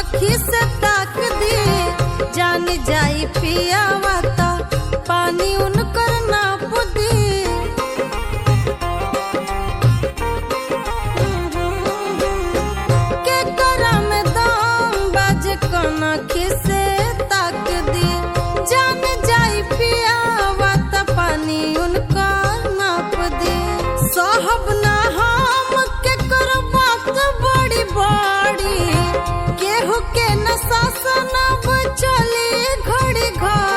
कनखी से ताक दी जान जाई पियावा ता पानी उनकर नाप दी। के करा में दाम बाजे कनखी से ताक दी जान जाई पियावा ता पानी उनकर नाप दी। साहब ना हम के कर बात बड़ी बड़ी केहू के न शासन अब चली घड़ी घड़ी।